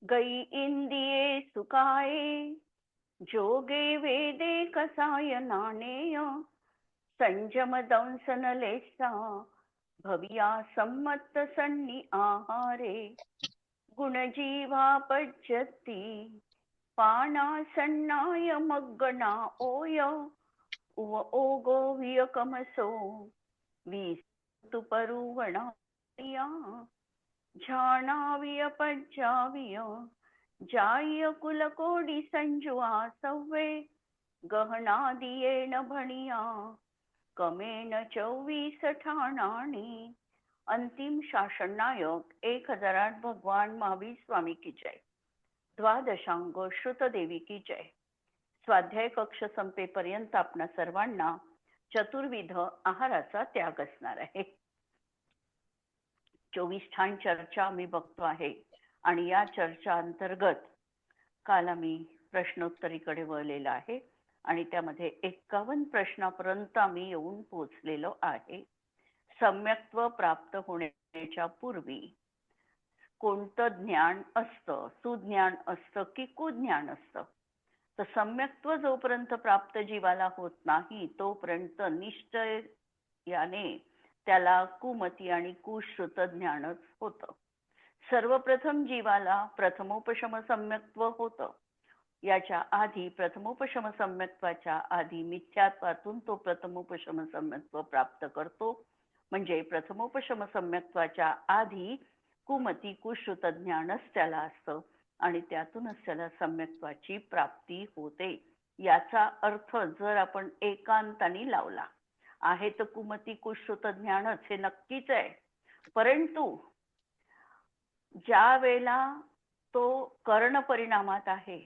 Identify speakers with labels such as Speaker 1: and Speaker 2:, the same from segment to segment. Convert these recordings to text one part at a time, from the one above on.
Speaker 1: गई इंदिये सुखाये जोगे वेदे कसाय नाणेय संजम दंसन लेसा भविया सम्मत सन्नी आहारे गुणजीवा पज्जती पाना सन्नाय मग्गना ओय उव ओगो वियकमसो वीस्तु परुवणा झाणाविय पज्जाविय जाय कुलकोडी संजुआ सव्वे गहना दियेन भणिया कमेन 24 ठाणाणी. अंतिम शासन नायक 1008 भगवान महावीर स्वामी की जय. द्वादशांग श्रुत देवी की जय. स्वाध्याय कक्ष संपेपर्यंत आपणा सर्वांना चतुर्विध आहाराचा त्याग असणार आहे. 24 ठाण चर्चा आम्ही बघतो आहे आणि या चर्चा अंतर्गत काल आम्ही प्रश्नोत्तरीकडे वळलेला आहे आणि त्यामध्ये 51 प्रश्नापर्यंत आम्ही येऊन पोहोचलेलो आहे. सम्यक्त्व प्राप्त होण्याच्या पूर्वी कोणतं ज्ञान असतं, सुज्ञान असतं की कुज्ञान असतं. तर सम्यक्त्व जोपर्यंत प्राप्त जीवाला होत नाही तोपर्यंत निश्चयाने त्याला कुमती आणि कुश्रुत ज्ञानच होतं. सर्वप्रथम जीवाला प्रथमोपशम सम्यक्त्व होतं. याच्या आधी प्रथमोपशम सम्यक्त्वाच्या आधी मिथ्यात्वातून तो प्रथमोपशम सम्यक्त्व प्राप्त करतो. म्हणजे प्रथमोपशम सम्यक्त्वाच्या आधी कुमती कुश्रुत ज्ञानच त्याला असतं आणि त्यातूनच त्याला सम्यक्त्वाची प्राप्ती होते. याचा अर्थ जर आपण एकांताने लावला आहे तर कुमती कुश्रुत ज्ञानच हे नक्कीच आहे. परंतु ज्या वेळेला तो कर्ण परिणामात आहे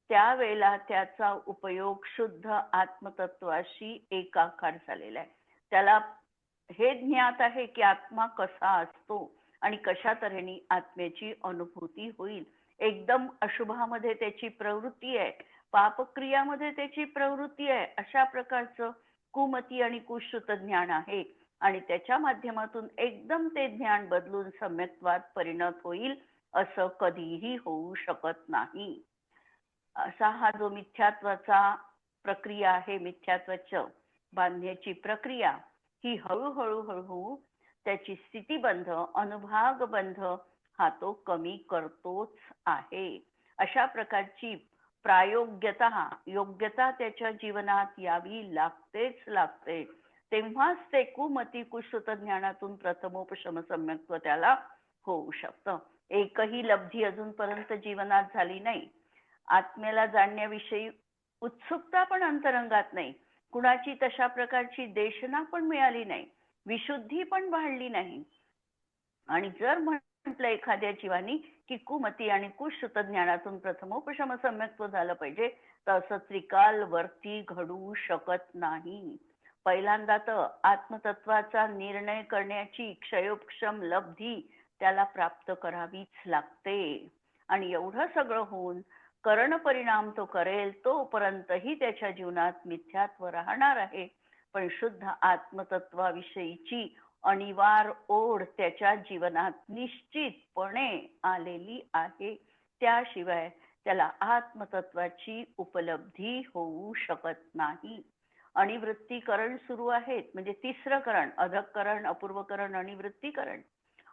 Speaker 1: त्यावेळेला त्याचा उपयोग शुद्ध आत्मतत्वाशी एकाकार झालेला आहे. त्याला हे ज्ञात आहे की आत्मा कसा असतो आणि कशा तऱ्हेने आत्म्याची अनुभूती होईल. एकदम अशुभामध्ये त्याची प्रवृत्ती आहे, पापक्रियामध्ये त्याची प्रवृत्ती आहे, अशा प्रकारचं कुमती आणि कुश्रुत ज्ञान आहे आणि त्याच्या माध्यमातून एकदम ते ज्ञान बदलून सम्यक्त्वात परिणत होईल असं कधीही होऊ शकत नाही. असा हा जो मिथ्यात्वाचा प्रक्रिया आहे, मिथ्यात्वाचं बांधण्याची प्रक्रिया ही हळूहळू त्याची स्थितीबंध अनुभागबंध हा तो कमी करतोच आहे. अशा प्रकारची प्रायोग्यता योग्यता त्याच्या जीवनात यावी लागते. तेव्हाच ते कुमती कुश्रुत ज्ञानातून प्रथमोपशम सम्यक्त्व त्याला होऊ शकतं. एकही लब्धी अजूनपर्यंत जीवनात झाली नाही. आत्म्याला जाणण्याविषयी उत्सुकता पण अंतरंगात नाही. कुणाची तशा प्रकारची देशना पण मिळाली नाही, विशुद्धी पण वाढली नाही. आणि जर म्हटलं एखाद्या जीवानी की कुमती आणि कुश्रुत ज्ञानातून प्रथमोपशम सम्यक्त्व झालं पाहिजे तर असं त्रिकाल वरती घडू शकत नाही. पहिल्यांदा तर आत्मतत्वाचा निर्णय करण्याची क्षयोपक्षम लब्धी त्याला प्राप्त करावीच लागते. आणि एवढं सगळं होऊन कर्ण परिणाम तो करेल तोपर्यंतही त्याच्या जीवनात मिथ्यात्व राहणार आहे. पण शुद्ध आत्मतत्वाविषयीची अनिवार्य ओढ त्याच्या जीवनात निश्चितपणे आलेली आहे. त्याशिवाय त्याला आत्मतत्वाची उपलब्धी होऊ शकत नाही. अनिवृत्तीकरण सुरू आहेत, म्हणजे तिसरं करण, अधःकरण, अपूर्वकरण, अनिवृत्तीकरण.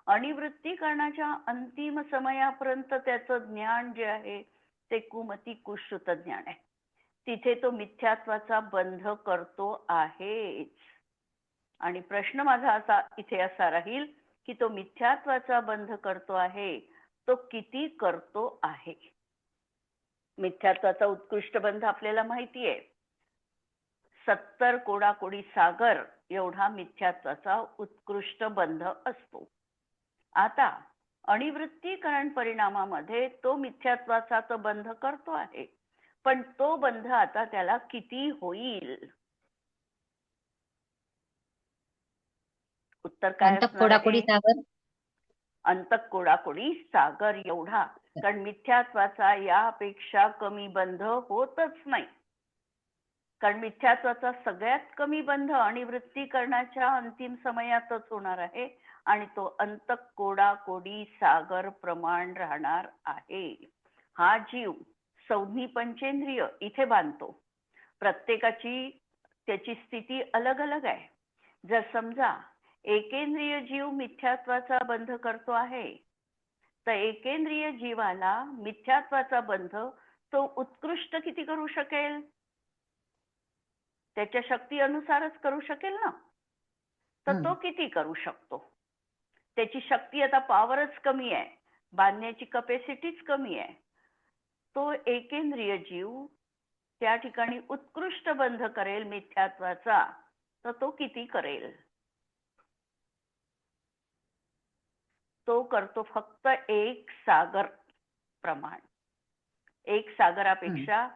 Speaker 1: अनिवृत्तीकरणाच्या अंतिम समयापर्यंत त्याचं ज्ञान जे आहे ते कुमती कुश्रुत ज्ञान आहे. तिथे तो मिथ्यात्वाचा बंध करतो आहेच. आणि प्रश्न माझा असा इथे असा राहील की तो मिथ्यात्वाचा बंध करतो आहे तो किती करतो आहे. मिथ्यात्वाचा उत्कृष्ट बंध आपल्याला माहिती आहे, 70 कोडाकोडी सागर एवढा मिथ्यात्वाचा उत्कृष्ट बंध असतो. आता अनिवृत्तीकरण परिणामामध्ये तो मिथ्यात्वाचा तो बंध करतो आहे, पण तो बंध आता त्याला किती होईल? उत्तर काय असणार आहे? अंतःकोडाकोडी सागर एवढा. कारण मिथ्यात्वाचा यापेक्षा कमी बंध होतच नाही. कारण मिथ्यात्वाचा सगळ्यात कमी बंध अनिवृत्तीकरणाच्या अंतिम समयातच होणार आहे आणि तो अंतःकोडा कोडी सागर प्रमाण राहणार आहे. हा जीव संज्ञी पंचेंद्रिय इथे बांधतो. प्रत्येकाची त्याची स्थिती अलग अलग आहे. जर समजा एकेंद्रिय जीव मिथ्यात्वाचा बंध करतो आहे, तर एकेंद्रिय जीवाला मिथ्यात्वाचा बंध तो उत्कृष्ट किती करू शकेल? त्याच्या शक्ती अनुसारच करू शकेल ना. तर तो किती करू शकतो? त्याची शक्ती आता पॉवरच कमी आहे, बांधण्याची कपॅसिटीच कमी आहे. तो एकेंद्रिय जीव त्या ठिकाणी उत्कृष्ट बंध करेल मिथ्यात्वाचा, तर तो किती करेल? तो करतो फक्त एक सागर प्रमाण. एक सागरापेक्षा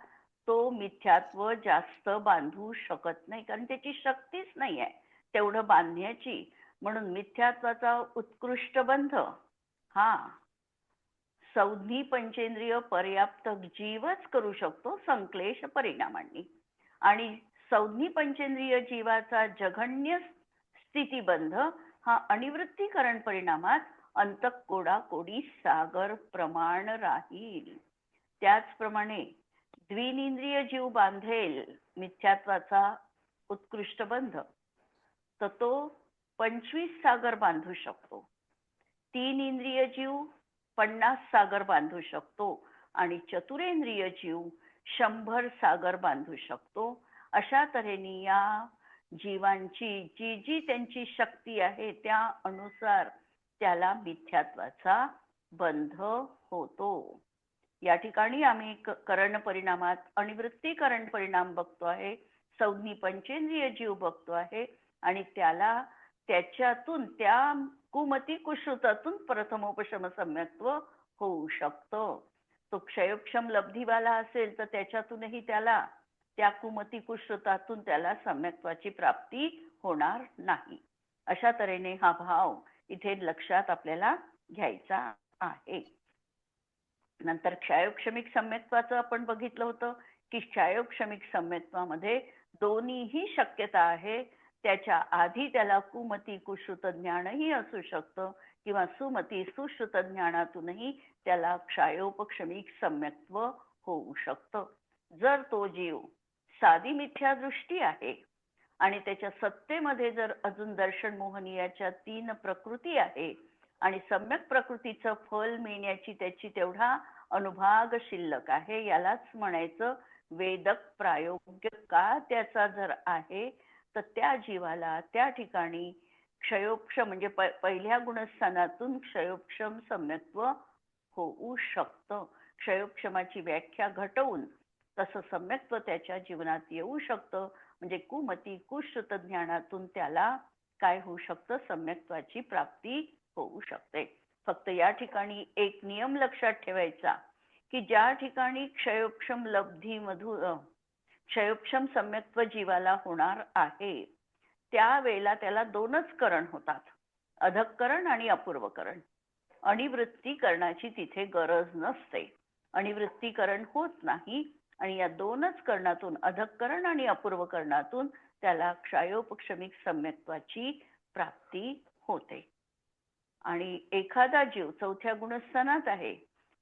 Speaker 1: तो मिथ्यात्व जास्त बांधू शकत नाही, कारण त्याची शक्तीच नाही आहे तेवढं बांधण्याची. म्हणून मिथ्यात्वाचा उत्कृष्ट बंध हा संज्ञी पंचेंद्रिय पर्याप्त जीवच करू शकतो संक्लेश परिणामांनी. आणि संज्ञी पंचेंद्रिय जीवाचा जघन्य स्थितीबंध हा अनिवृत्तीकरण परिणामात अंतःकोडा कोडी सागर प्रमाण राहील. त्याचप्रमाणे द्विनिंद्रिय जीव बांधेल मिथ्यात्वाचा उत्कृष्ट बंध, तर तो 25 सागर बांधू शकतो. 3 इंद्रिय जीव 50 सागर बांधू शकतो आणि चतुरेंद्रिय जीव 100 सागर बांधू शकतो. अशा तऱ्हेने या जीवांची जी जी त्यांची शक्ती आहे त्या अनुसार त्याला मिथ्यात्वाचा बंध होतो. या ठिकाणी आम्ही करण परिणामात अनिवृत्तीकरण परिणाम बघतो आहे, संज्ञी पंचेंद्रिय जीव बघतो आहे आणि त्याला त्याच्यातून त्या कुमती कुश्रुतातून प्रथमोपशम सम्यक्त्व होऊ शकतं. तो क्षयोक्षम लब्धीवाला असेल तर त्याच्यातूनही त्याला त्या कुमती कुश्रुतातून त्याला सम्यक्त्वाची प्राप्ती होणार नाही. अशा तऱ्हेने हा भाव इथे लक्षात आपल्याला घ्यायचा आहे. नंतर क्षयोक्षमिक सम्यक्त्वाचं आपण बघितलं होतं की क्षयोक्षमिक सम्यक्त्वामध्ये दोन्हीही शक्यता आहे. त्याच्या आधी त्याला कुमती कुश्रुत ज्ञानही असू शकतं किंवा सुमती सुश्रुत ज्ञानातूनही त्याला क्षयोपक्षमिक सम्यक्त्व होऊ शकतं. जर तो जीव साधी मिथ्या दृष्टी आहे आणि त्याच्या सत्तेमध्ये जर अजून दर्शन मोहनीयाच्या 3 प्रकृती आहे आणि सम्यक प्रकृतीचं फल मिळण्याची त्याची तेवढा अनुभाग शिल्लक आहे, यालाच म्हणायचं वेदक प्रायोग्य का त्याचा जर आहे, तर त्या जीवाला त्या ठिकाणी क्षयोक्षम म्हणजे पहिल्या गुणस्थानातून क्षयोक्षम सम्यक्त्व होऊ शकतं. क्षयोक्षमाची व्याख्या घटवून तसं सम्यक्त्व त्याच्या जीवनात येऊ शकतं. म्हणजे कुमती कुश्रुत ज्ञानातून त्याला काय होऊ शकतं? सम्यक्त्वाची प्राप्ती होऊ शकते. फक्त या ठिकाणी एक नियम लक्षात ठेवायचा की ज्या ठिकाणी क्षयोक्षम लब्धीमधून क्षयोक्षम सम्यक्त्व जीवाला होणार आहे त्यावेळेला त्याला 2च करण होतात, अधःकरण आणि अपूर्वकरण. अनिवृत्तीकरणाची तिथे गरज नसते, अनिवृत्तीकरण होत नाही आणि या 2च करणातून अधःकरण आणि अपूर्वकरणातून त्याला क्षयोपक्षमिक सम्यक्त्वाची प्राप्ती होते. आणि एखादा जीव 4थ्या गुणस्थानात आहे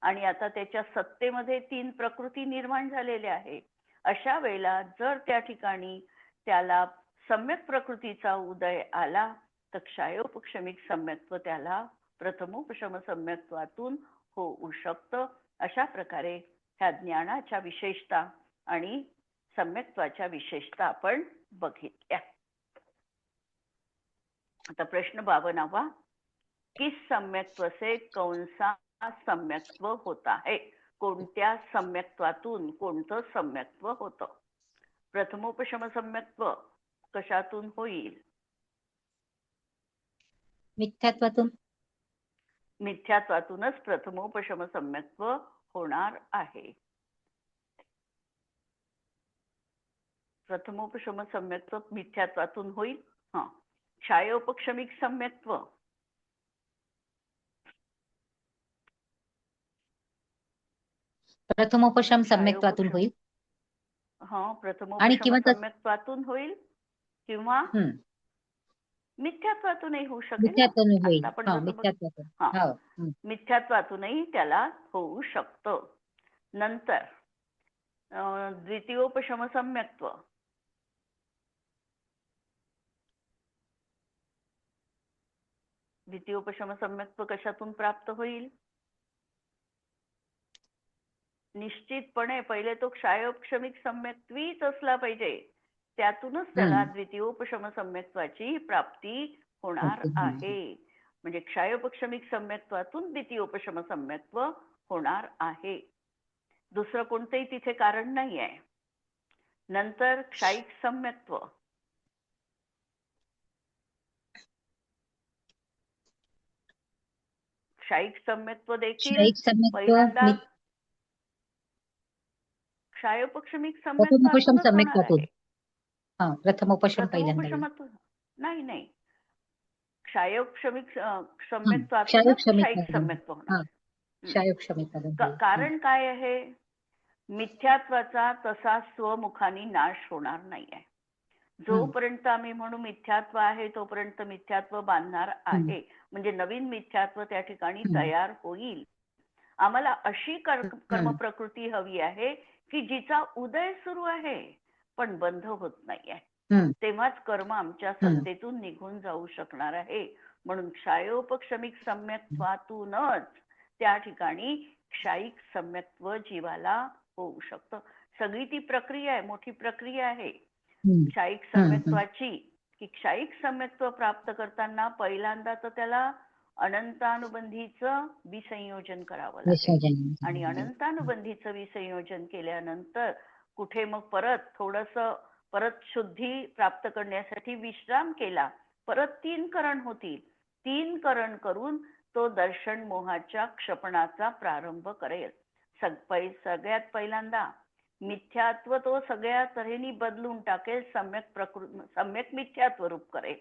Speaker 1: आणि आता त्याच्या सत्तेमध्ये 3 प्रकृती निर्माण झालेल्या आहे. अशा वेळेला जर त्या ठिकाणी त्याला सम्यक प्रकृतीचा उदय आला तर क्षयोपक्षमिक सम्यक्त्व त्याला प्रथमोपशम सम्यक्त्वातून होऊ शकतं. अशा प्रकारे ह्या ज्ञानाच्या विशेषता आणि सम्यक्त्वाच्या विशेषता आपण बघितल्या. आता प्रश्न 52वा, किस सम्यक्त्व से कौन सा सम्यक्त्व होता है? कोणत्या सम्यक्त्वातून कोणतं सम्यक्त्व होतं? प्रथमोपशम सम्यक्त्व कशातून होईल?
Speaker 2: मिथ्यात्वातून.
Speaker 1: मिथ्यात्वातूनच प्रथमोपशम सम्यक्त्व होणार आहे. प्रथमोपशम सम्यक्त्व मिथ्यात्वातून होईल. क्षयोपक्षमिक सम्यक्त्व
Speaker 2: प्रथमोपशम सम्यक्त्वातून होईल.
Speaker 1: प्रथमोपशम सम्यक्त्वातून होईल किंवा मिथ्यात्वातूनही होऊ शकेल ना.
Speaker 2: मिथ्यात्वाने होईल.
Speaker 1: आता आपण
Speaker 2: हा
Speaker 1: जसं
Speaker 2: मिथ्यात्वातून.
Speaker 1: हा
Speaker 2: हो. हं.
Speaker 1: मिथ्यात्वातूनही त्याला होऊ शकतं. नंतर द्वितीयोपशम सम्यक्त्व. द्वितीयोपशम सम्यक्त्व कशातून प्राप्त होईल? निश्चितपणे पहिले तो क्षायोपशमिक सम्यक्त्वीच असला पाहिजे. त्यातूनच त्याला द्वितीयोपशम सम्यक्त्वाची प्राप्ती होणार आहे. म्हणजे क्षायोपशमिक सम्यक्त्वातून द्वितीयोपशम सम्यक्त्व होणार आहे. दुसरं कोणतंही तिथे कारण नाही आहे. नंतर क्षायिक सम्यक्त्व. क्षायिक सम्यक्त्व देखील
Speaker 2: क्षायिक सम्यक्त्व
Speaker 1: पहिल्यांदा क्षायोपशमिक
Speaker 2: प्रथमोपशम
Speaker 1: सम्यक्त्वातूनच होणार
Speaker 2: सम्यक्त्वातून.
Speaker 1: आहे.
Speaker 2: हा प्रथमोपशम पहिल्यांदा येईल.
Speaker 1: प्रथमोपशमातून नाही. क्षायोपशमिक
Speaker 2: हं.
Speaker 1: सम्यक्त्वातूनच
Speaker 2: क्षायोपशमिक
Speaker 1: क्षायिक
Speaker 2: मधून.
Speaker 1: सम्यक्त्व होणार
Speaker 2: हा
Speaker 1: आहे.
Speaker 2: क्षायोपशमिक मधून होईल.
Speaker 1: कारण काय आहे? मिथ्यात्वाचा तसा स्वमुखाने नाश होणार नाहीये. जोपर्यंत आम्ही म्हणू मिथ्यात्व आहे तोपर्यंत मिथ्यात्व बांधणार आहे. म्हणजे नवीन मिथ्यात्व त्या ठिकाणी तयार होईल. आम्हाला अशी कर्म प्रकृती हवी आहे की जिचा उदय सुरू आहे पण बंध होत नाहीये. तेव्हाच कर्म आमच्या सत्तेतून निघून जाऊ शकणार आहे. म्हणून क्षायोपशमिक सम्यक्त्वातूनच त्या ठिकाणी क्षायिक सम्यक्त्व जीवाला होऊ शकतं. सगळी ती प्रक्रिया आहे, मोठी प्रक्रिया आहे क्षायिक सम्यक्त्वाची. की क्षायिक सम्यक्त्व प्राप्त करताना पहिल्यांदा तर त्याला अनंतानुबंधीचं विसंयोजन करावं लागेल. आणि अनंतानुबंधीचं विसंयोजन केल्यानंतर कुठे मग परत शुद्धी प्राप्त करण्यासाठी विश्राम केला. परत 3 करण होतील. 3 करण करून तो दर्शन मोहाच्या क्षपणाचा प्रारंभ करेल. सगळ्यात पहिल्यांदा मिथ्यात्व तो सगळ्या तऱ्हेने बदलून टाकेल. सम्यक मिथ्यात्व रूप करेल.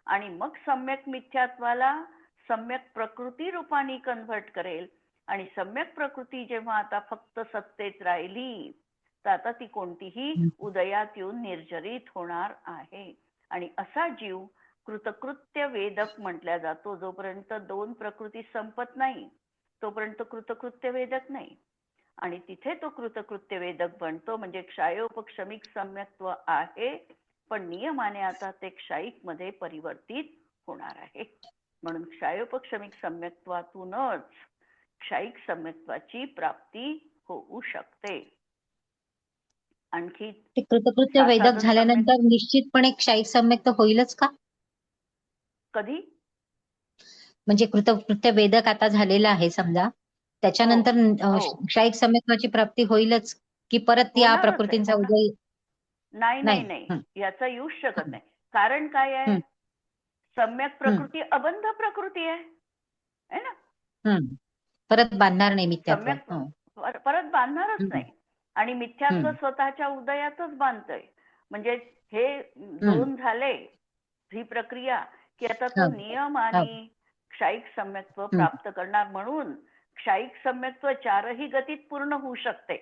Speaker 1: आणि मग सम्यक मिथ्यात्वाला सम्यक प्रकृती रूपाने कन्व्हर्ट करेल. आणि सम्यक प्रकृती जेव्हा आता फक्त सत्तेत राहिली तर आता ती कोणतीही उदयात येऊन निर्जरित होणार आहे. आणि असा जीव कृतकृत्य वेदक म्हटला जातो. जोपर्यंत 2 प्रकृती संपत नाही तोपर्यंत कृतकृत्य वेदक नाही. आणि तिथे तो कृतकृत्य वेदक बनतो. म्हणजे क्षायोपशमिक सम्यक्त्व आहे पण नियमाने आता ते क्षायिक मध्ये परिवर्तित होणार आहे. म्हणून क्षायोपशमिक सम्यक्त्वातूनच क्षायिक सम्यक्त्वाची प्राप्ती होऊ शकते. आणखी
Speaker 2: ते कृतकृत्य वेदक झाल्यानंतर निश्चितपणे क्षायिक सम्यक्त्व होईलच का?
Speaker 1: कधी?
Speaker 2: म्हणजे कृतकृत्य वेदक आता झालेला आहे समजा, त्याच्यानंतर क्षायिक सम्यक्त्वाची प्राप्ती होईलच की परत या प्रकृतींचा उदय?
Speaker 1: नाही. याचा येऊच शकत नाही. कारण काय आहे? सम्यक प्रकृती अबंध प्रकृती आहे ना.
Speaker 2: परत बांधणार नाही मिथ्यात्व.
Speaker 1: परत बांधणारच नाही. आणि मिथ्यात्व स्वतःच्या उदयातच बांधतय. म्हणजे हे 2 झाले ही प्रक्रिया की आता तो नियमाने क्षायिक सम्यक्त्व प्राप्त करणार. म्हणून क्षायिक सम्यक्त्व 4ही गतीत पूर्ण होऊ शकते.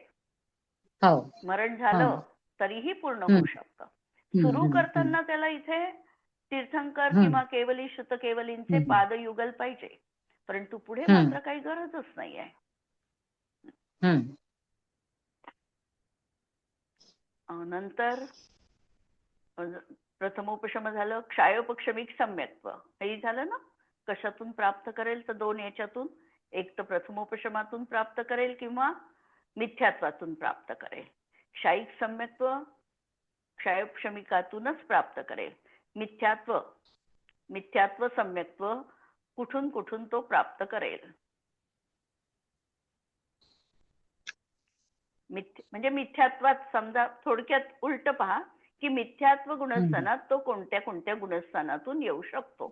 Speaker 1: मरण झालं तरीही पूर्ण होऊ शकतं. सुरू करताना त्याला इथे तीर्थंकर किंवा केवली शुत केवलींचे पादयुगल पाहिजे. परंतु पुढे मात्र काही गरजच नाहीये. नंतर प्रथमोपशम झालं. क्षायोपशमिक सम्यक्त्व हे झालं ना. कशातून प्राप्त करेल तर 2 याच्यातून. एक तर प्रथमोपशमातून प्राप्त करेल किंवा मिथ्यात्वातून प्राप्त करेल. क्षायिक सम्यक्त्व क्षायोपशमिकातूनच प्राप्त करेल. मिथ्यात्व सम्यक्त्व कुठून तो प्राप्त करेल. म्हणजे मिथ्यात्वात समजा थोडक्यात उलट पहा की मिथ्यात्व गुणस्थानात तो कोणत्या गुणस्थानातून येऊ शकतो.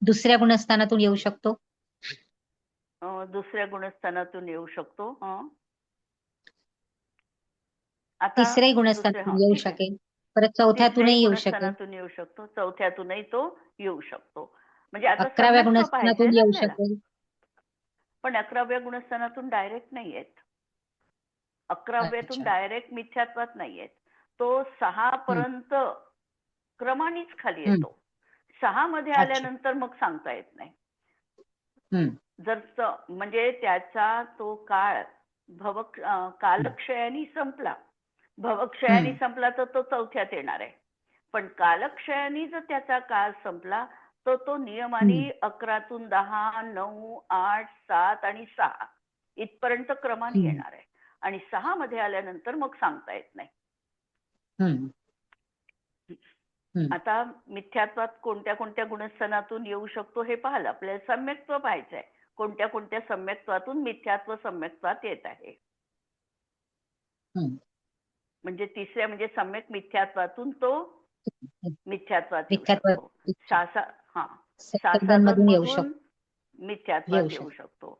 Speaker 2: दुसऱ्या गुणस्थानातून येऊ शकतो.
Speaker 1: दुसऱ्या गुणस्थानातून येऊ शकतो.
Speaker 2: तिसऱ्या गुणस्थानातून येऊ शकेल. परत चौथ्यातूनही येऊ शकेल.
Speaker 1: येऊ शकतो. चौथ्यातूनही तो येऊ शकतो. म्हणजे आता
Speaker 2: 11व्या
Speaker 1: सम्यक्त्व पाहिजे
Speaker 2: गुणस्थानातून
Speaker 1: ना
Speaker 2: येऊ
Speaker 1: आपल्याला.
Speaker 2: शकेल.
Speaker 1: पण 11व्या गुणस्थानातून डायरेक्ट नाही येत. 11व्यातून डायरेक्ट मिथ्यात्वात नाही येत. तो 6 पर्यंत क्रमानेच खाली
Speaker 2: हम्म.
Speaker 1: येतो. 6 मध्ये
Speaker 2: अच्छा.
Speaker 1: आल्यानंतर मग सांगता येत नाही.
Speaker 2: हम्म.
Speaker 1: म्हणजे त्याचा तो काळ कालक्षयाने संपला. भवक्षयाने संपला तर तो 4थ्यात येणार आहे. पण कालक्षयाने जर त्याचा काळ संपला तर तो नियमाने 11तून 10, 9, 8, 7 आणि 6 इथपर्यंत क्रमाने येणार आहे. आणि 6 मध्ये आल्यानंतर मग सांगता येत नाही. आता मिथ्यात्वात कोणत्या कोणत्या गुणस्थानातून येऊ शकतो हे पाहाल. आपल्याला सम्यक्त्व पाहायचंय. कोणत्या कोणत्या सम्यक्त्वातून मिथ्यात्व सम्यक्त्वात येत आहे. म्हणजे तिसऱ्या म्हणजे सम्यक मिथ्यात्वातून तो मिथ्यात्वात येऊ शकतो.
Speaker 2: सत्संग मधून येऊ
Speaker 1: मधून मिथ्यात्वात येऊ शकतो.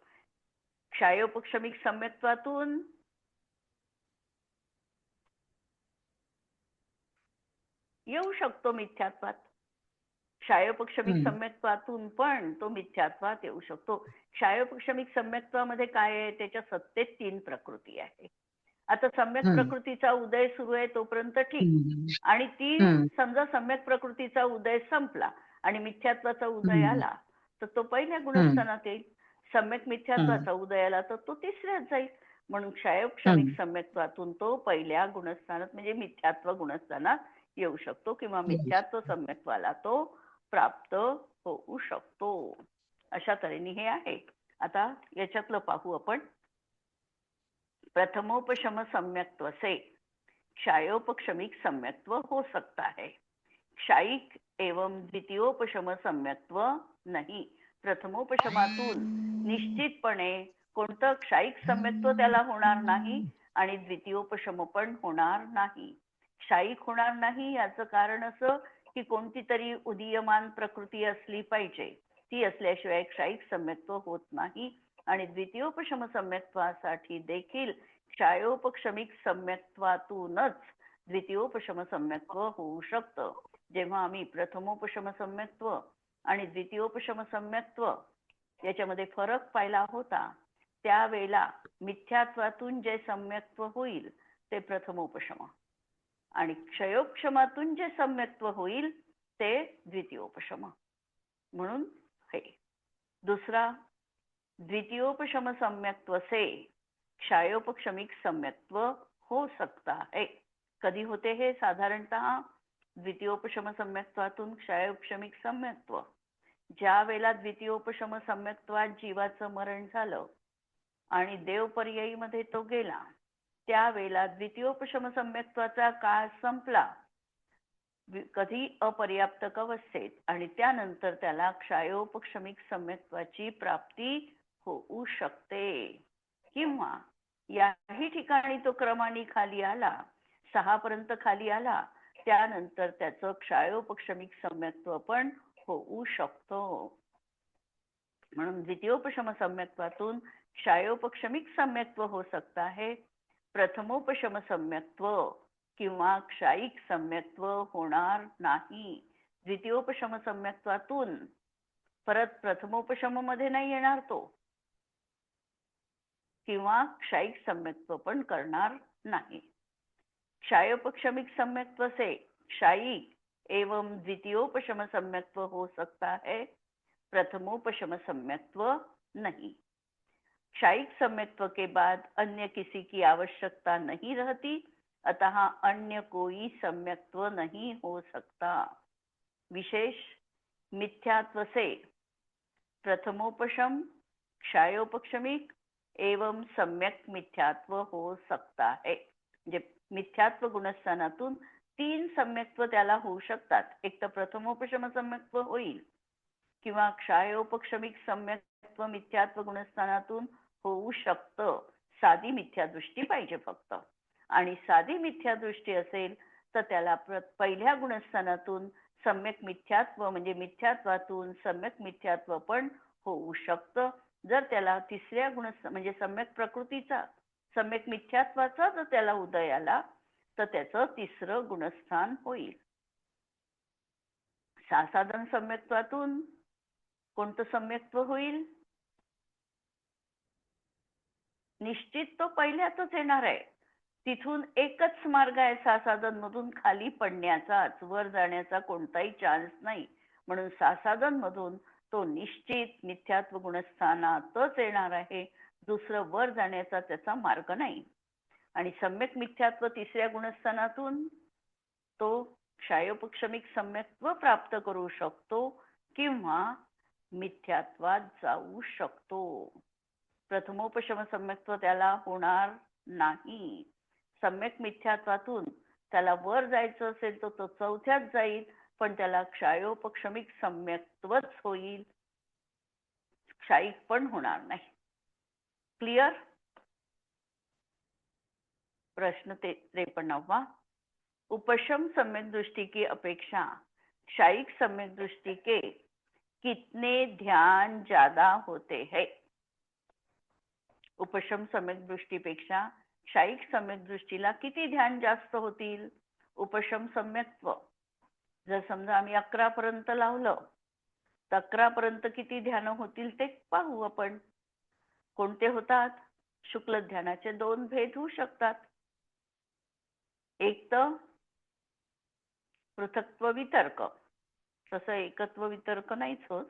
Speaker 1: क्षायोपक्षमिक सम्यक्त्वातून येऊ शकतो मिथ्यात्वात. क्षायोपक्षमिक सम्यक्त्वातून पण तो मिथ्यात्वात येऊ शकतो. क्षायोपक्षमिक सम्यक्त्वामध्ये काय आहे, त्याच्या सत्तेत 3 प्रकृती आहे. आता सम्यक प्रकृतीचा उदय सुरू आहे तोपर्यंत ठीक. आणि ती समजा सम्यक प्रकृतीचा उदय संपला आणि मिथ्यात्वाचा उदय आला तर तो पहिल्या गुणस्थानात येईल. सम्यक मिथ्यात्वाचा उदय आला तर तो तिसऱ्यात जाईल. म्हणून क्षायोपक्षमिक सम्यक्त्वातून तो पहिल्या गुणस्थानात म्हणजे मिथ्यात्व गुणस्थानात येऊ शकतो किंवा मिथ्यात्व सम्यक्त्वाला तो प्राप्त होऊ शकतो. अशा तऱ्हेने हे आहे. आता याच्यातलं पाहू आपण. प्रथमोपशम सम्यक्त्व से क्षायोपक्षमिक सम्यक्त्व हो सकता है. क्षायिक एवं द्वितीयोपशम सम्यक्त्व नाही. प्रथमोपशमातून निश्चितपणे कोणतं क्षायिक सम्यक्त्व त्याला होणार नाही आणि द्वितीयोपशम पण होणार नाही. क्षायिक होणार नाही याचं कारण असं की कोणती तरी उदीयमान प्रकृती असली पाहिजे. ती असल्याशिवाय क्षायिक सम्यक्त्व होत नाही. आणि द्वितीयोपशम सम्यक्त्वासाठी देखील क्षायोपक्षमिक सम्यक्त्वातूनच द्वितीयोपशम सम्यक्त्व होऊ शकतं. जेव्हा आम्ही प्रथमोपशम सम्यक्त्व आणि द्वितीयोपशम सम्यक्त्व याच्यामध्ये फरक पाहिला होता त्यावेळेला मिथ्यात्वातून जे सम्यक्त्व होईल ते प्रथमोपशम आणि क्षयोपशमातून जे सम्यक्त्व होईल ते द्वितीयोपशम. म्हणून हे दुसरा द्वितीयोपशम सम्यक्त्व से क्षायोपक्षमिक सम्यक्त्व हो सकता है. कधी होते हे साधारणतः द्वितीयोपशम सम्यक्त्वातून क्षायोपक्षमिक सम्यक्त्व ज्या वेळेला द्वितीयोपशम सम्यक्त्वात जीवाचं मरण झालं आणि देवपर्यायी मध्ये तो गेला त्यावेळेला द्वितीयोपशम सम्यक्त्वाचा काळ संपला कधी अपर्याप्तक अवस्थेत आणि त्यानंतर त्याला क्षायोपक्षमिक सम्यक्त्वाची प्राप्ती होऊ शकते. किंवा याही ठिकाणी तो क्रमाने खाली आला 6 पर्यंत खाली आला त्यानंतर त्याचं क्षायोपक्षमिक सम्यक्त्व पण होऊ शकतो. म्हणून द्वितीयोपशम सम्यक्त्वातून क्षायोपक्षमिक सम्यक्त्व हो सकता है. प्रथमोपशम सम्यक्त्व किंवा क्षायिक सम्यक्त्व होणार नाही. द्वितीयोपशम सम्यक्त्वातून परत प्रथमोपशम मध्ये नाही येणार तो किंवा क्षायिक सम्यक्त्व पण करणार नाही. क्षायोपक्षमिक सम्यक्त्व से क्षायिक एवं द्वितीयोपशम सम्यक्त्व हो सकता है. प्रथमोपशम सम्यक्त्व नहीं. क्षायिक सम्यक्त्व के बाद अन्य किसी की आवश्यकता नहीं रहती अतः अन्य कोई सम्यक्त्व नहीं हो सकता. विशेष मिथ्यात्व से प्रथमोपशम क्षायोपक्षमिक एवं सम्यक मिथ्यात्व हो सकता है. म्हणजे मिथ्यात्व गुणस्थानातून 3 सम्यक्त्व त्याला होऊ शकतात. एक तर प्रथमोपशम सम्यक्त्व होईल किंवा क्षायोपक्षमिक सम्यक्त्व मिथ्यात्व गुणस्थानातून होऊ शकतं. साधी मिथ्यादृष्टी पाहिजे फक्त. आणि साधी मिथ्यादृष्टी असेल तर त्याला पहिल्या गुणस्थानातून सम्यक मिथ्यात्व म्हणजे मिथ्यात्वातून सम्यक मिथ्यात्व पण होऊ शकतं. जर त्याला तिसऱ्या म्हणजे सम्यक प्रकृतीचा सम्यक मिथ्यात्वाचा जर त्याला उदय आला तर त्याचं तिसरं गुणस्थान होईल. साधारण सम्यक्त्वातून कोणतं सम्यक्त्व होईल? निश्चित तो पहिल्यातच येणार आहे. तिथून एकच मार्ग आहे सासादन मधून खाली पडण्याचाच, वर जाण्याचा कोणताही चान्स नाही. म्हणून सासादन मधून तो निश्चित मिथ्यात्व गुणस्थानातच येणार आहे. दुसरं वर जाण्याचा त्याचा मार्ग नाही. आणि सम्यक मिथ्यात्व तिसऱ्या गुणस्थानातून तो क्षायोपक्षमिक सम्यक्त्व प्राप्त करू शकतो किंवा मिथ्यात्वात जाऊ शकतो. प्रथमोपशम सम्यक्त्व त्याला होणार नाही. सम्यक मिथ्यात्वातून त्याला वर जायचं असेल तर तो चौथ्यात जाईल, पण त्याला क्षायोपक्षमिक सम्यक्त्वच होईल, क्षायिक पण होणार नाही. क्लिअर? प्रश्न 53. उपशम सम्यक दृष्टि की अपेक्षा क्षायिक सम्यक दृष्टि के कितने ध्यान ज्यादा होते हैं? उपशम सम्यक दृष्टीपेक्षा क्षायिक सम्यक दृष्टीला किती ध्यान जास्त होतील? उपशम सम्यक्त्व जर समजा आम्ही 11 पर्यंत लावलं तर 11 पर्यंत किती ध्यान होतील ते पाहू आपण. कोणते होतात? शुक्ल ध्यानाचे 2 भेद होऊ शकतात. एक तर पृथक्त्व वितर्क, तसं एकत्व वितर्क नाहीच होत.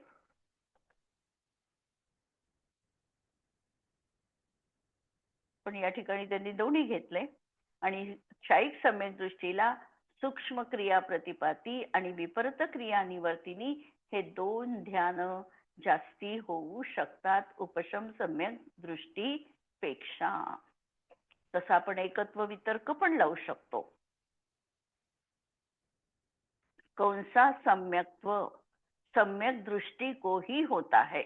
Speaker 1: पण या ठिकाणी त्यांनी दोन्ही घेतले. आणि क्षायिक सम्यक दृष्टीला सूक्ष्म क्रिया प्रतिपाती आणि विपरीत क्रिया निवर्तिनी हे 2 ध्यान जास्ती होऊ शकतात उपशम सम्यक दृष्टीपेक्षा. तसं आपण एकत्व वितर्क पण लावू शकतो. कौनसा सम्यक्त्व सम्यक दृष्टि को ही होता है?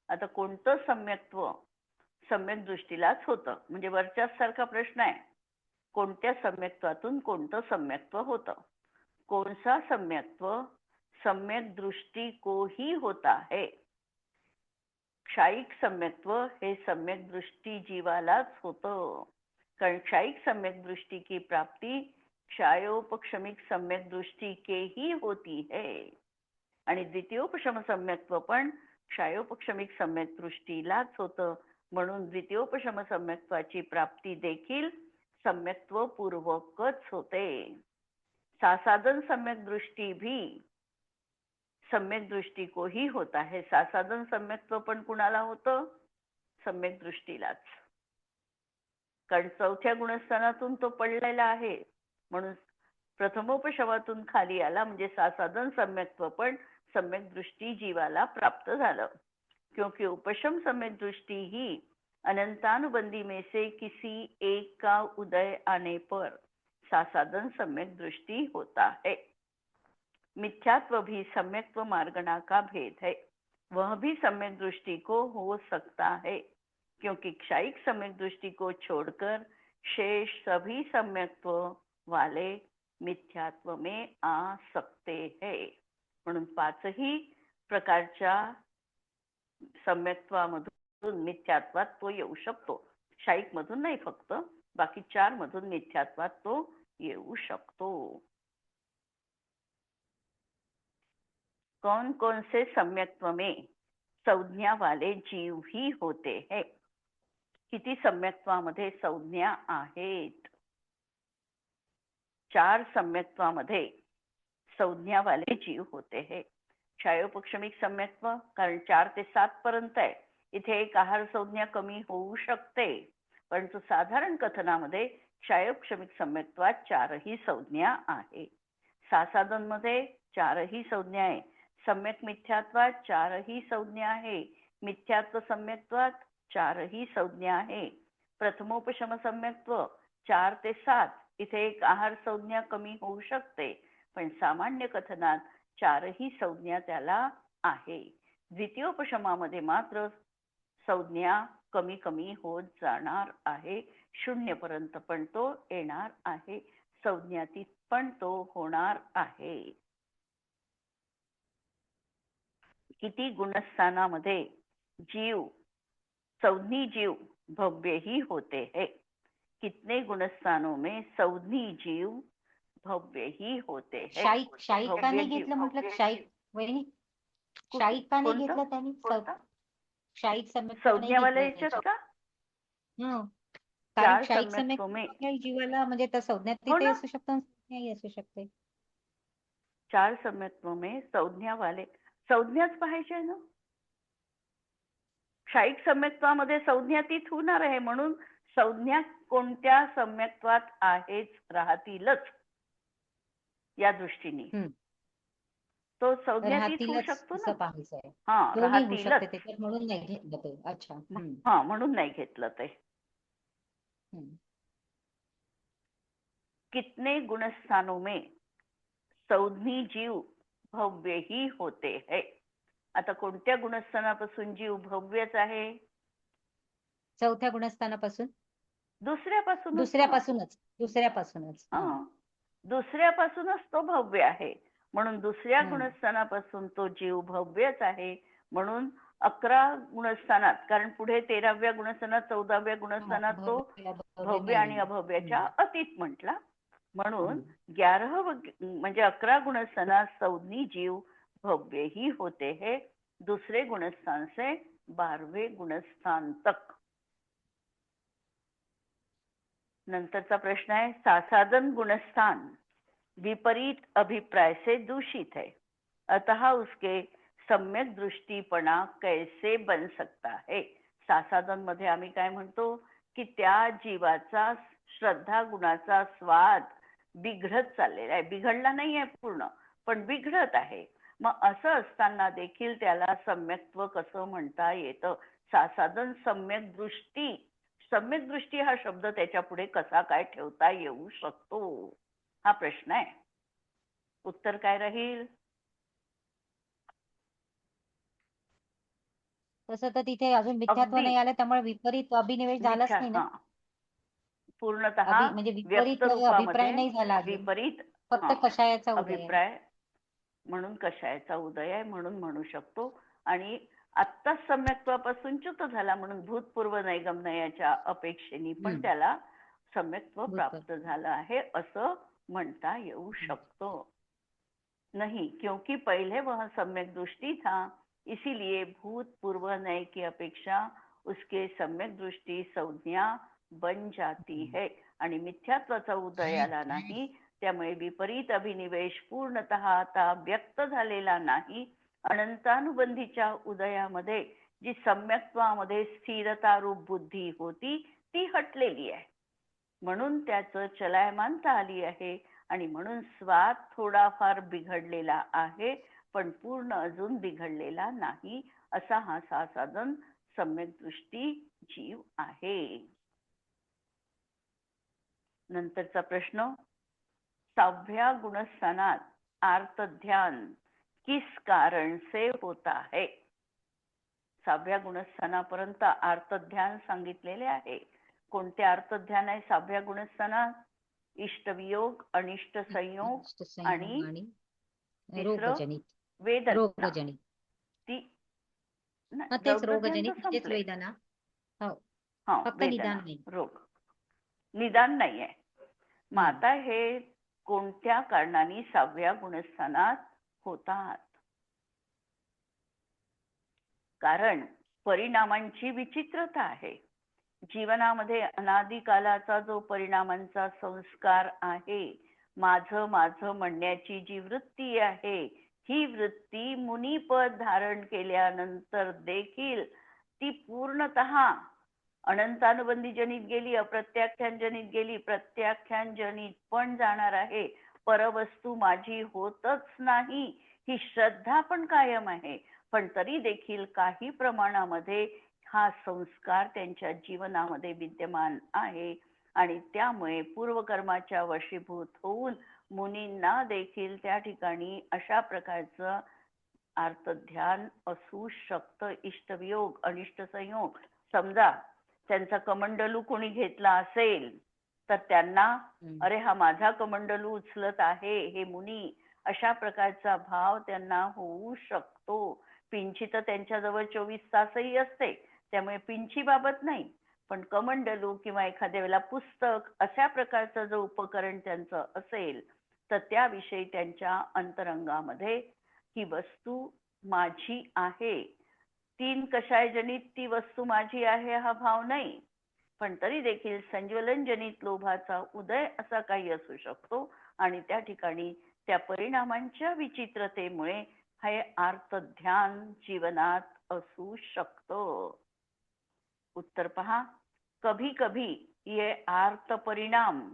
Speaker 1: आता कोणतं सम्यक्त्व सम्यक दृष्टीलाच होतं? म्हणजे वरच्याच सारखा प्रश्न आहे. कोणत्या सम्यक्त्वातून कोणतं सम्यक्त्व होतं? कौनसा सम्यक्त्व सम्यक दृष्टि को ही होता है? क्षायिक सम्यक्त्व हे सम्यक दृष्टि जीवालाच होतं. कारण क्षायिक सम्यक दृष्टि की प्राप्ति क्षायोपक्षमिक सम्यक दृष्टि के ही होती है. आणि द्वितीयोपशम सम्यक्त्व पण क्षायोपक्षमिक सम्यक दृष्टीलाच होतं. म्हणून द्वितीयोपशम सम्यक्त्वाची प्राप्ती देखील सम्यक्त्व पूर्वकच होते. सासाधन सम्यक दृष्टि भी सम्यक दृष्टि को ही होता है. सासाधन सम्यक्त्व पण कुणाला होतं? सम्यक दृष्टीलाच. कारण चौथ्या गुणस्थानातून तो पडलेला आहे. म्हणून प्रथमोपशमातून खाली आला म्हणजे सासाधन सम्यक्त्व पण सम्यक दृष्टि जीवाला प्राप्त झालं. क्योंकि उपशम सम्यक दृष्टि ही अनंतानुबंधी में से किसी एक का उदय आने पर सासाधन सम्यक दृष्टि होता है. मिथ्यात्व भी सम्यक्त्व मार्गना का भेद है. वह भी सम्यक दृष्टि को हो सकता है, क्योंकि क्षायिक सम्यक दृष्टि को छोड़कर शेष सभी सम्यक्त्व वाले मिथ्यात्व में आ सकते हैं. म्हणून 5ही प्रकारच्या सम्यक्त्वामधून मिथ्यात्वात तो येऊ शकतो. क्षायिक मधून नाही, फक्त बाकी 4 मधून मिथ्यात्वात तो येऊ शकतो. कौन कौन से सम्यक्त्व में संज्ञा वाले जीव ही होते हैं? किती सम्यक्त्वामध्ये संज्ञा आहेत? 4 सम्यक्त्वामध्ये संज्ञा वाले जीव होते हैं. क्षायोपक्षमिक सम्यक्त्व कारण 4 ते 7 पर्यंत आहे. इथे एक आहार संज्ञा कमी होऊ शकते, परंतु साधारण कथनामध्ये क्षायोपक्षमिक सम्यक्त्वात 4ही संज्ञा आहे. सासाधन मध्ये 4ही संज्ञा आहे. सम्यक मिथ्यात्वात 4ही संज्ञा आहे. मिथ्यात्व सम्यक्त्वात 4ही संज्ञा आहे. प्रथमोपशम सम्यक्त्व 4 ते 7 इथे एक आहार संज्ञा कमी होऊ शकते, पण सामान्य कथनात 4ही संज्ञा त्याला आहे. द्वितीयोपशमामध्ये मात्र संज्ञा कमी कमी होत जाणार आहे. 0 पर्यंत पण तो येणार आहे. संज्ञातीत पण तो होणार आहे. किती गुणस्थानामध्ये जीव संज्ञी जीव भव्य ही होते है? कितने गुणस्थानों में संज्ञी जीव भव्य ही होते है?
Speaker 2: क्षायिक का नाही घेतलं म्हटलं? क्षायिक वहिनी, क्षायिक का नाही घेतलं त्यांनी? क्षायिक सम्यक्त्व नाही
Speaker 1: संज्ञावाले
Speaker 2: घेतलं
Speaker 1: याच्यात का?
Speaker 2: कारण
Speaker 1: चार
Speaker 2: क्षयिक
Speaker 1: सम्यक्त्व
Speaker 2: सम्यक
Speaker 1: में
Speaker 2: आपल्या जीवाला म्हणजे तर संज्ञा
Speaker 1: हो
Speaker 2: तिथे
Speaker 1: ना,
Speaker 2: असू शकतं, संज्ञाही असू शकते.
Speaker 1: चार सम्यक्त्व में संज्ञा वाले संज्ञाच पाहिजे ना. क्षयिक सम्यक्त्वामध्ये संज्ञा तीच होणार आहे, म्हणून संज्ञा कोणत्या सम्यक्त्वात आहेच, राहतीलच या दृष्टीने
Speaker 2: हम्म.
Speaker 1: तो संज्ञा तीच होऊ
Speaker 2: राहतीलच
Speaker 1: शकतो
Speaker 2: असं
Speaker 1: ना.
Speaker 2: पाहायचंय.
Speaker 1: हा,
Speaker 2: दोन्ही होऊ शकते
Speaker 1: राहतीलच.
Speaker 2: त्याच्यात, म्हणून नाही घेतलं ते. अच्छा.
Speaker 1: हा, म्हणून नाही घेतलं ते.
Speaker 2: हम्म.
Speaker 1: कितने गुणस्थानों में संज्ञी जीव भव्य ही होते है. आता कोणत्या गुणस्थानापासून जीव भव्यच आहे?
Speaker 2: चौथ्या गुणस्थानापासून,
Speaker 1: दुसऱ्यापासूनच ना.
Speaker 2: दुसऱ्यापासूनच.
Speaker 1: हा,
Speaker 2: हा.
Speaker 1: दुसऱ्यापासूनच तो भव्य आहे, म्हणून दुसऱ्या
Speaker 2: हम्म.
Speaker 1: गुणस्थानापासून तो जीव भव्यच आहे. म्हणून 11 गुणस्थानात, कारण पुढे 13व्या गुणस्थानात 14व्या
Speaker 2: हा,
Speaker 1: गुणस्थानात तो
Speaker 2: भव्य
Speaker 1: भव्य आणि
Speaker 2: नाही.
Speaker 1: अभव्याच्या अतीत म्हटला. म्हणून
Speaker 2: हम्म.
Speaker 1: 11 म्हणजे 11 गुणस्थानात संज्ञी जीव भव्य ही होते है. दूसरे गुणस्थान से 12वें गुणस्थान तक. नंतरचा प्रश्न आहे, सासादन गुणस्थान विपरीत अभिप्राय से दूषित है, अतः उसके सम्यक दृष्टीपणा कैसे बन सकता है. सासादन मध्ये आम्ही काय म्हणतो की त्या जीवाचा श्रद्धा गुणाचा स्वाद बिघडत चाललेला आहे. बिघडला नाही आहे पूर्ण, पण बिघडत आहे. मग असं असताना देखील त्याला सम्यक्त्व कसं म्हणता येतं? सासादन सम्यक दृष्टी, सम्यक दृष्टी हा शब्द त्याच्या पुढे कसा काय ठेवता येऊ शकतो, हा प्रश्न आहे. उत्तर काय राहील?
Speaker 2: तसं तर तिथे अजून मिथ्यात्व
Speaker 1: अगदी
Speaker 2: नाही आलं, त्यामुळे विपरीत अभिनिवेश झालाच
Speaker 1: मिथ्या,
Speaker 2: नाही ना.
Speaker 1: हा, पूर्णतः
Speaker 2: म्हणजे विपरीत
Speaker 1: व्यक्त
Speaker 2: अभिप्राय
Speaker 1: रूपामध्ये
Speaker 2: नाही झाला अजून,
Speaker 1: विपरीत,
Speaker 2: फक्त
Speaker 1: हा,
Speaker 2: कषायाचा उदय आहे.
Speaker 1: अभिप्राय म्हणून कषायाचा उदय आहे म्हणून म्हणू शकतो. आणि आत्ताच सम्यक्त्वापासून च्युत झाला म्हणून भूतपूर्व नैगमनयाच्या अपेक्षेने पण त्याला सम्यक्त्व प्राप्त झालं आहे असं म्हणता येऊ शकतो. नहीं, क्योंकि पहले वह सम्यक दृष्टि था, इसीलिए भूतपूर्व नय की अपेक्षा उसके सम्यक दृष्टि संज्ञा बन जाती है. आणि मिथ्यात्वाचा उदय आला नाही, त्यामुळे विपरीत अभिनिवेश पूर्णतः आता व्यक्त झालेला नाही. अनंतानुबंधीच्या उदयामध्ये जी सम्यक्त्वामध्ये स्थिरता रूप बुद्धी होती ती हटलेली आहे, म्हणून त्याचं चलायमानता आली आहे. आणि म्हणून स्वाद थोडाफार बिघडलेला आहे, पण पूर्ण अजून बिघडलेला नाही, असा हा सासादन सम्यक दृष्टी जीव आहे. नंतरचा प्रश्न, 6व्या गुणस्थानात आर्त ध्यान किस कारण से होता है. 6व्या गुणस्थानापर्यंत आर्त ध्यान सांगितलेले आहे. कोणते आर्त ध्यान आहे 6व्या गुणस्थानात? इष्टवियोग, अनिष्ट संयोग आणि तिसरं वेदना.
Speaker 2: रोगजनित.
Speaker 1: ती
Speaker 2: तेच
Speaker 1: रौद्रध्यान तर
Speaker 2: रोगजनित म्हणजेच
Speaker 1: संपले.
Speaker 2: वेदना. हो,
Speaker 1: हा,
Speaker 2: फक्त
Speaker 1: वेदना,
Speaker 2: निदान नाही.
Speaker 1: रोग, निदान नाही आहे. मग आता हे कोणत्या कारणाने 6व्या गुणस्थानात होतात? कारण परिणामांची विचित्रता आहे. जीवनामध्ये अनादी कालाचा जो परिणामांचा संस्कार आहे, माझं माझं म्हणण्याची जी वृत्ती आहे, ही वृत्ती मुनिपद धारण केल्यानंतर देखील ती पूर्णतः अनंतानुबंधी जनित गेली, अप्रत्याख्यान जनित गेली, प्रत्याख्यान जनित पण जाणार आहे. परवस्तू माझी होतच नाही ही श्रद्धा पण कायम आहे, पण तरी देखील काही प्रमाणामध्ये हा संस्कार त्यांच्या जीवनामध्ये विद्यमान आहे. आणि त्यामुळे पूर्वकर्माच्या वशीभूत होऊन मुनींना देखील त्या ठिकाणी अशा प्रकारचं आर्तध्यान असू शकतं. इष्टवियोग, अनिष्ट संयोग, समजा त्यांचा कमंडलू कोणी घेतला असेल तर त्यांना अरे हा माझा कमंडलू उचलत आहे हे मुनी, अशा प्रकारचा भाव त्यांना होऊ शकतो. पिंची तर त्यांच्याजवळ 24 तासही असते, त्यामुळे पिंची बाबत नाही, पण कमंडलू किंवा एखाद्या वेळेला पुस्तक अशा प्रकारचं जो उपकरण त्यांचं असेल तर त्याविषयी त्यांच्या अंतरंगामध्ये ही वस्तू माझी आहे, 3 कषायजनित ती वस्तू माझी आहे हा भाव नाही, पण तरी देखील संज्वलनजनित लोभाचा उदय असा काही असू शकतो आणि त्या ठिकाणी त्या परिणामांच्या विचित्रतेमुळे हे आर्त ध्यान जीवनात असू शकतं. उत्तर पहा, कभी कभी ये आर्त परिणाम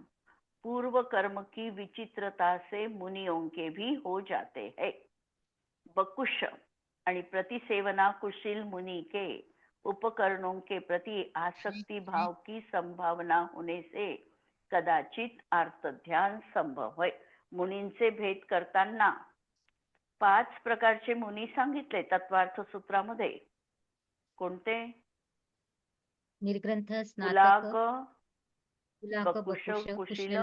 Speaker 1: पूर्व कर्म की विचित्रता से मुनियों के भी हो जाते हैं. बकुश आणि प्रतिसेवना कुशील मुनि के उपकरणों के प्रति आसक्ति भाव की संभावना होने से कदाचित आर्त ध्यान संभव है. मुनींचे भेद करताना 5 प्रकारचे मुनी सांगितले तत्वार्थ सूत्रामध्ये. कोणते?
Speaker 2: निर्ग्रंथ,
Speaker 1: पुलाक,
Speaker 2: स्नातक, पुलाक,
Speaker 1: बकुश,
Speaker 2: बकुश,
Speaker 1: कुशील,
Speaker 2: कुशील,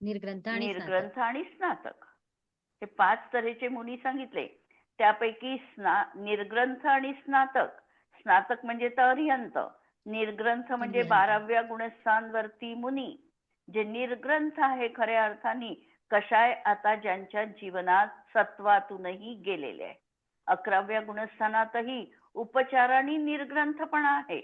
Speaker 2: निर्ग्रंथ आणि स्नातक.
Speaker 1: निर्ग्रंथ आणि स्नातक हे 5 तऱ्हेचे मुनी सांगितले. त्यापैकी निर्ग्रंथ आणि स्नातक, स्नातक म्हणजे अर्यंत, निर्ग्रंथ म्हणजे
Speaker 2: अर्यंत.
Speaker 1: 12व्या गुणस्थानवर्ती मुनी. जे निर्ग्रंथ आहे खऱ्या अर्थाने कशाय आता ज्यांच्या जीवनात सत्वातूनही गेलेले आहे. 11व्या गुणस्थानातही उपचाराने निर्ग्रंथपणा आहे,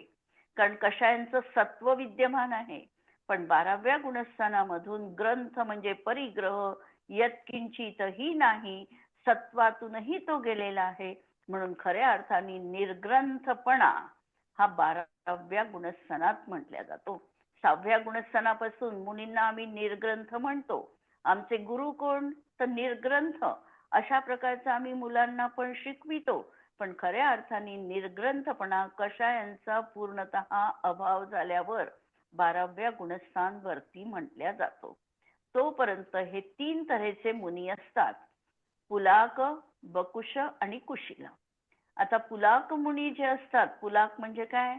Speaker 1: कारण कषायांचं सत्व विद्यमान आहे. पण 12व्या गुणस्थानामधून ग्रंथ म्हणजे परिग्रह यत्किंचितही नाही, सत्वातूनही तो गेलेला आहे. म्हणून खऱ्या अर्थाने निर्ग्रंथपणा हा 12व्या गुणस्थानात म्हटल्या जातो. 6व्या गुणस्थानापासून मुनींना आम्ही निर्ग्रंथ म्हणतो. आमचे गुरु कोण? तर निर्ग्रंथ. अशा प्रकारचं आम्ही मुलांना पण शिकवितो. पण खऱ्या अर्थाने निर्ग्रंथपणा कषायांचा पूर्णतः अभाव झाल्यावर 12व्या गुणस्थानवरती म्हटल्या जातो. तोपर्यंत हे 3 तऱ्हेचे मुनी असतात, पुलाक, बकुश आणि कुशील. आता पुलाक मुनी जे असतात, पुलाक म्हणजे काय?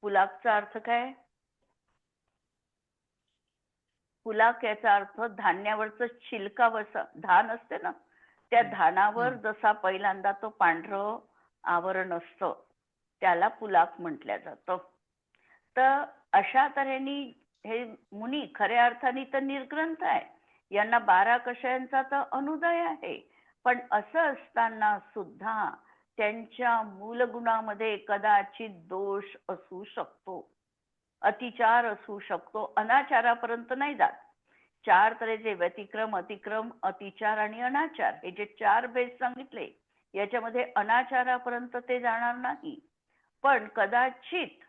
Speaker 1: पुलाकचा अर्थ काय? पुलाक याचा अर्थ धान्यावरचं छिलकावरचं धान असते ना, त्या धानावर जसा पहिल्यांदा तो पांढरं आवरण असतं त्याला पुलाक म्हटल्या जातं. तर अशा तऱ्हेने हे मुनी खऱ्या अर्थाने तर निर्ग्रंथ आहे. यांना 12 कषायांचा तर अनुदय आहे. पण असं असताना सुद्धा त्यांच्या मूल गुणामध्ये कदाचित दोष असू शकतो, अतिचार असू शकतो, अनाचारापर्यंत नाही जात. 4 तऱ्हेचे व्यतिक्रम, अतिक्रम, अतिचार आणि अनाचार हे जे 4 भेद सांगितले याच्यामध्ये अनाचारापर्यंत ते जाणार नाही. पण कदाचित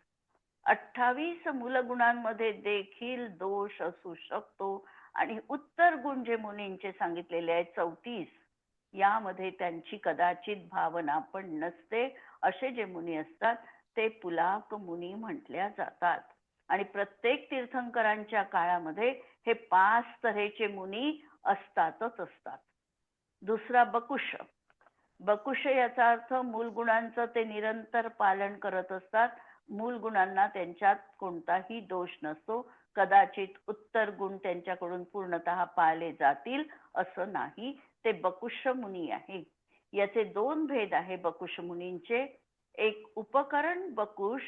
Speaker 1: 28 मूलगुणांमध्ये देखील दोष असू शकतो. आणि उत्तर गुण जे मुनींचे सांगितलेले आहेत 34, यामध्ये त्यांची कदाचित भावना पण नसते. असे जे मुनी असतात ते पुलाक मुनी म्हटल्या जातात. आणि प्रत्येक तीर्थंकरांच्या काळामध्ये हे 5 तऱ्हेचे मुनी असतातच असतात. दुसरा बकुश. बकुश याचा अर्थ मूल गुणांचं ते निरंतर पालन करत असतात. मूल गुणांना त्यांच्यात कोणताही दोष नसतो. कदाचित उत्तर गुण त्यांच्याकडून पूर्णतः पाळले जातील असं नाही. ते बकुश मुनी आहे. याचे 2 भेद आहे बकुश मुनींचे. एक उपकरण बकुश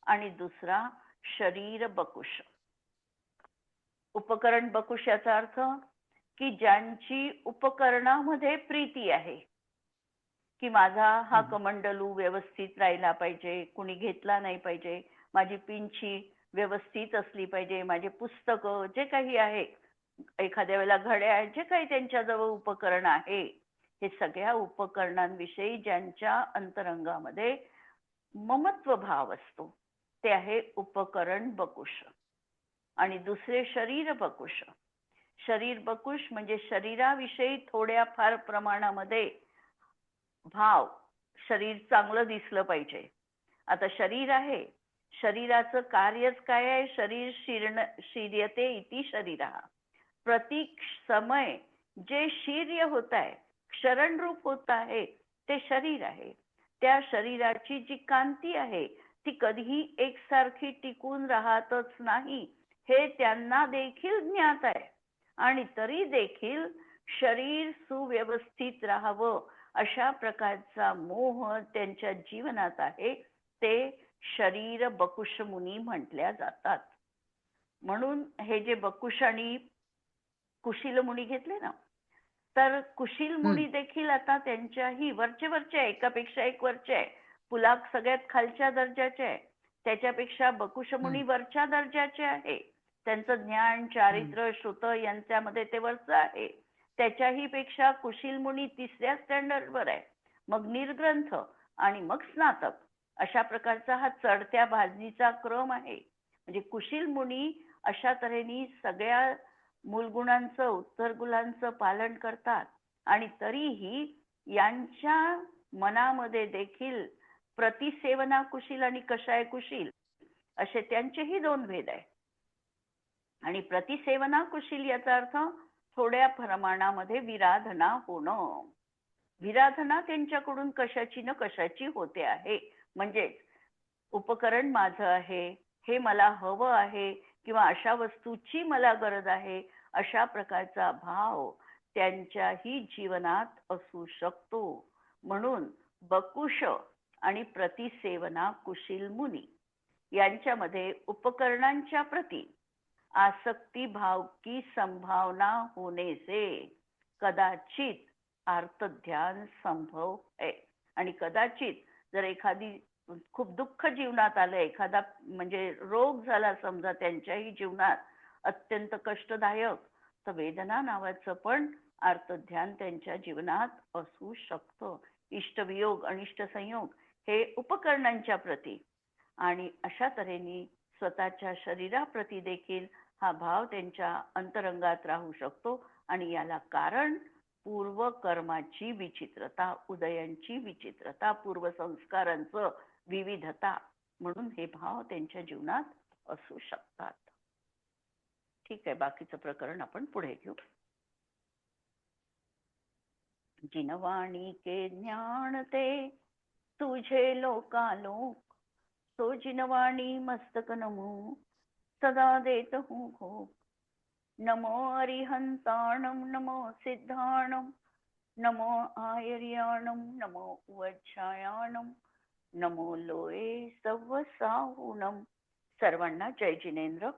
Speaker 1: आणि दुसरा शरीर बकुश. उपकरण बकुश याचा अर्थ की ज्यांची उपकरणामध्ये प्रीती आहे, की माझा हा कमंडलू व्यवस्थित राहिला पाहिजे, कुणी घेतला नाही पाहिजे, माझी पिंची व्यवस्थित असली पाहिजे, माझे पुस्तकं जे काही आहे, एखाद्या वेळेला घड्याळ, जे काही त्यांच्याजवळ उपकरण आहे, हे सगळ्या उपकरणांविषयी ज्यांच्या अंतरंगामध्ये ममत्व भाव असतो ते आहे उपकरण बकुश. आणि दुसरे शरीर बकुश. शरीर बकुश म्हणजे शरीराविषयी थोड्या फार प्रमाणामध्ये भाव, शरीर चांगलं दिसलं पाहिजे. आता शरीर आहे, शरीराचं कार्यच काय आहे? शरीर शीर्यते इति शरीरा. प्रतीक समय जे शीर्य होत आहे, क्षरण रूप होत आहे, ते शरीर आहे. त्या शरीराची जी कांती आहे ती कधीही एकसारखी टिकून राहतच नाही, हे त्यांना देखील ज्ञात आहे. आणि तरी देखील शरीर सुव्यवस्थित राहावं अशा प्रकारचा मोह त्यांच्या जीवनात आहे. ते शरीर बकुश मुनी म्हटल्या जातात. म्हणून हे जे बकुश आणि कुशील मुनी घेतले ना, तर कुशील मुनी देखील आता त्यांच्याही वरचे एकापेक्षा एक वरचे आहे. पुलाक सगळ्यात खालच्या दर्जाचे आहे. त्याच्यापेक्षा बकुशमुनी वरच्या दर्जाचे आहे. त्यांचं ज्ञान, चारित्र्य, श्रुत यांच्यामध्ये ते वरचं आहे. त्याच्याही पेक्षा कुशील मुनी 3ऱ्या स्टँडर्डवर आहे. मग निर्ग्रंथ आणि मग स्नातक अशा प्रकारचा हा चढत्या भाजणीचा क्रम आहे. म्हणजे कुशील मुनी अशा तऱ्हेने सगळ्या मूलगुणांचं, उत्तर गुणांचं पालन करतात आणि तरीही यांच्या मनामध्ये देखील प्रतिसेवना कुशील आणि कषाय कुशील असे त्यांचेही 2 भेद आहे. आणि प्रतिसेवना कुशील याचा अर्थ थोड्या प्रमाणामध्ये विराधना होणं. विराधना त्यांच्याकडून कशाची न कशाची होते आहे. म्हणजे उपकरण माझं आहे, हे मला हवं आहे किंवा अशा वस्तूची मला गरज आहे, अशा प्रकारचा भाव त्यांच्याही जीवनात असू शकतो. म्हणून बकुश आणि प्रतिसेवना कुशील मुनी यांच्यामध्ये उपकरणांच्या प्रती आसक्ती भाव की संभावना होने से कदाचित आर्तध्यान संभव है. आणि कदाचित जर एखादी खूप दुःख जीवनात आलं, एखादा म्हणजे रोग झाला समजा त्यांच्याही जीवनात अत्यंत कष्टदायक, तर वेदना नावाचं पण आर्तध्यान त्यांच्या जीवनात असू शकतं. इष्टवियोग अनिष्ट संयोग हे उपकरणांच्या प्रती आणि अशा तऱ्हेने स्वतःच्या शरीराप्रती देखील हा भाव त्यांच्या अंतरंगात राहू शकतो. आणि याला कारण पूर्वकर्माची विचित्रता, उदयांची विचित्रता, पूर्वसंस्कारांचं विविधता, म्हणून हे भाव त्यांच्या जीवनात असू शकतात. ठीक आहे, बाकीचं प्रकरण आपण पुढे घेऊ. जिनवाणी के ज्ञान ते तुझे लोकालोक, तो जिनवाणी मस्तक नमो सदा देत हूँ घोष. नमो अरिहंताणम नमो सिद्धाणम नमो आयर्याणम नमो वज्रायाणम नमो लोये सव्वसाहुणम. सर्वांना जय जिनेंद्र.